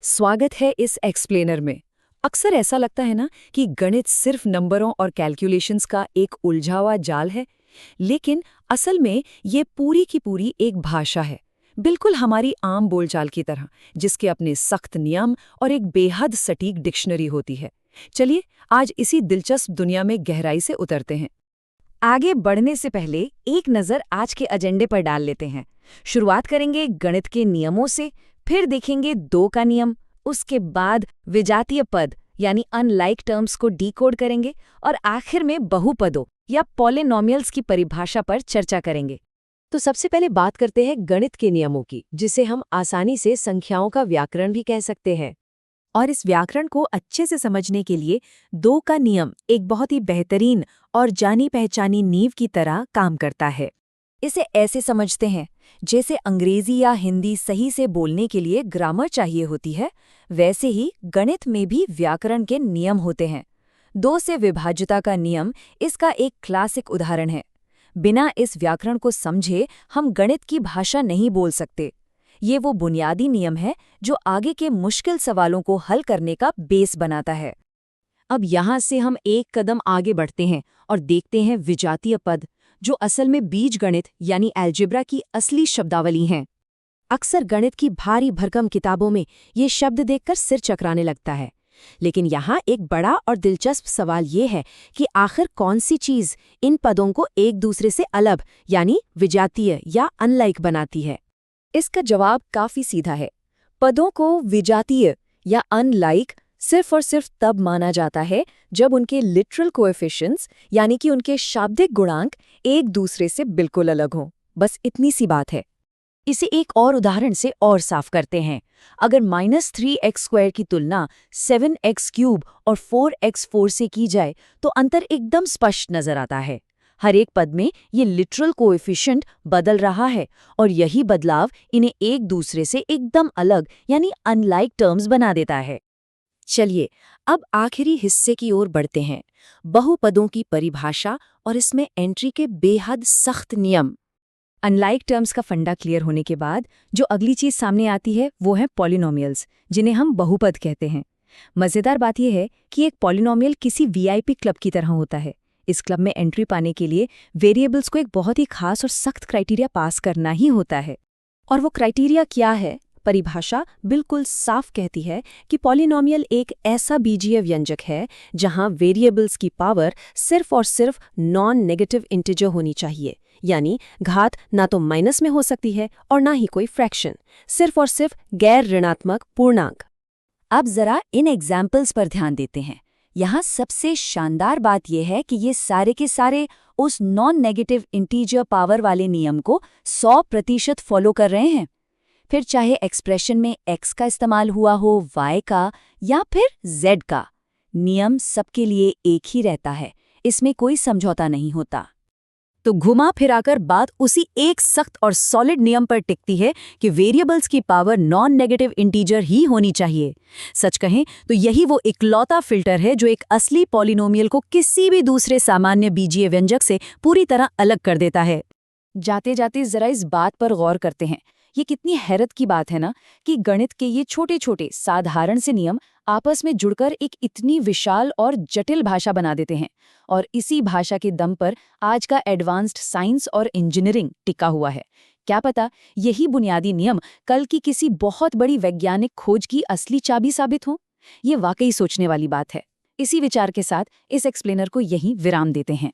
स्वागत है इस एक्सप्लेनर में। अक्सर ऐसा लगता है ना कि गणित सिर्फ नंबरों और कैलकुलेशंस का एक उलझा हुआ जाल है, लेकिन असल में ये पूरी की पूरी एक भाषा है, बिल्कुल हमारी आम बोलचाल की तरह, जिसके अपने सख्त नियम और एक बेहद सटीक डिक्शनरी होती है। चलिए आज इसी दिलचस्प दुनिया में गहराई से उतरते हैं। आगे बढ़ने से पहले एक नज़र आज के एजेंडे पर डाल लेते हैं। शुरुआत करेंगे गणित के नियमों से, फिर देखेंगे दो का नियम, उसके बाद विजातीय पद यानी अनलाइक टर्म्स को डिकोड करेंगे और आखिर में बहुपदों या पॉलिनोमियल्स की परिभाषा पर चर्चा करेंगे। तो सबसे पहले बात करते हैं गणित के नियमों की, जिसे हम आसानी से संख्याओं का व्याकरण भी कह सकते हैं। और इस व्याकरण को अच्छे से समझने के लिए दो का नियम एक बहुत ही बेहतरीन और जानी पहचानी नींव की तरह काम करता है। इसे ऐसे समझते हैं जैसे अंग्रेजी या हिंदी सही से बोलने के लिए ग्रामर चाहिए होती है, वैसे ही गणित में भी व्याकरण के नियम होते हैं। दो से विभाज्यता का नियम इसका एक क्लासिक उदाहरण है। बिना इस व्याकरण को समझे हम गणित की भाषा नहीं बोल सकते। ये वो बुनियादी नियम है जो आगे के मुश्किल सवालों को हल करने का बेस बनाता है। अब यहाँ से हम एक कदम आगे बढ़ते हैं और देखते हैं विजातीय पद, जो असल में बीजगणित यानी अलजेब्रा की असली शब्दावली हैं। अक्सर गणित की भारी भरकम किताबों में ये शब्द देखकर सिर चकराने लगता है, लेकिन यहाँ एक बड़ा और दिलचस्प सवाल ये है कि आखिर कौन सी चीज़ इन पदों को एक दूसरे से अलग यानी विजातीय या अनलाइक बनाती है। इसका जवाब काफी सीधा है। पदों को विजातीय या अनलाइक सिर्फ और सिर्फ तब माना जाता है जब उनके लिटरल कोएफिशिएंट्स यानी कि उनके शाब्दिक गुणांक एक दूसरे से बिल्कुल अलग हों। बस इतनी सी बात है। इसे एक और उदाहरण से और साफ करते हैं। अगर -3x² की तुलना 7x³ और 4x4 से की जाए तो अंतर एकदम स्पष्ट नजर आता है। हर एक पद में ये लिटरल कोएफिशिएंट बदल रहा है और यही बदलाव इन्हें एक दूसरे से एकदम अलग यानी अनलाइक टर्म्स बना देता है। चलिए अब आखिरी हिस्से की ओर बढ़ते हैं, बहुपदों की परिभाषा और इसमें एंट्री के बेहद सख्त नियम। अनलाइक टर्म्स का फंडा क्लियर होने के बाद जो अगली चीज सामने आती है वो है पॉलिनोमियल्स, जिन्हें हम बहुपद कहते हैं। मजेदार बात यह है कि एक पॉलिनोमियल किसी वीआईपी क्लब की तरह होता है। इस क्लब में एंट्री पाने के लिए वेरिएबल्स को एक बहुत ही खास और सख्त क्राइटेरिया पास करना ही होता है। और वो क्राइटेरिया क्या है? परिभाषा बिल्कुल साफ कहती है कि पॉलिनोमियल एक ऐसा बीजीय व्यंजक है जहां वेरिएबल्स की पावर सिर्फ और सिर्फ नॉन नेगेटिव इंटीजर होनी चाहिए, यानी घात ना तो माइनस में हो सकती है और ना ही कोई फ्रैक्शन, सिर्फ और सिर्फ गैर ऋणात्मक पूर्णांक। अब जरा इन एग्जाम्पल्स पर ध्यान देते हैं। यहाँ सबसे शानदार बात यह है कि ये सारे के सारे उस नॉन नेगेटिव इंटीजर पावर वाले नियम को 100% फॉलो कर रहे हैं। फिर चाहे एक्सप्रेशन में x का इस्तेमाल हुआ हो, y का या फिर z का, नियम सबके लिए एक ही रहता है। इसमें कोई समझौता नहीं होता। तो घुमा फिराकर बात उसी एक सख्त और सॉलिड नियम पर टिकती है कि वेरिएबल्स की पावर नॉन नेगेटिव इंटीजर ही होनी चाहिए। सच कहें तो यही वो इकलौता फिल्टर है जो एक असली पॉलिनोमियल को किसी भी दूसरे सामान्य बीजीय व्यंजक से पूरी तरह अलग कर देता है। जाते जाते जरा इस बात पर गौर करते हैं। ये कितनी हैरत की बात है ना कि गणित के ये छोटे छोटे साधारण से नियम आपस में जुड़कर एक इतनी विशाल और जटिल भाषा बना देते हैं। और इसी भाषा के दम पर आज का एडवांस्ड साइंस और इंजीनियरिंग टिका हुआ है। क्या पता यही बुनियादी नियम कल की किसी बहुत बड़ी वैज्ञानिक खोज की असली चाबी साबित हो। ये वाकई सोचने वाली बात है। इसी विचार के साथ इस एक्सप्लेनर को यहीं विराम देते हैं।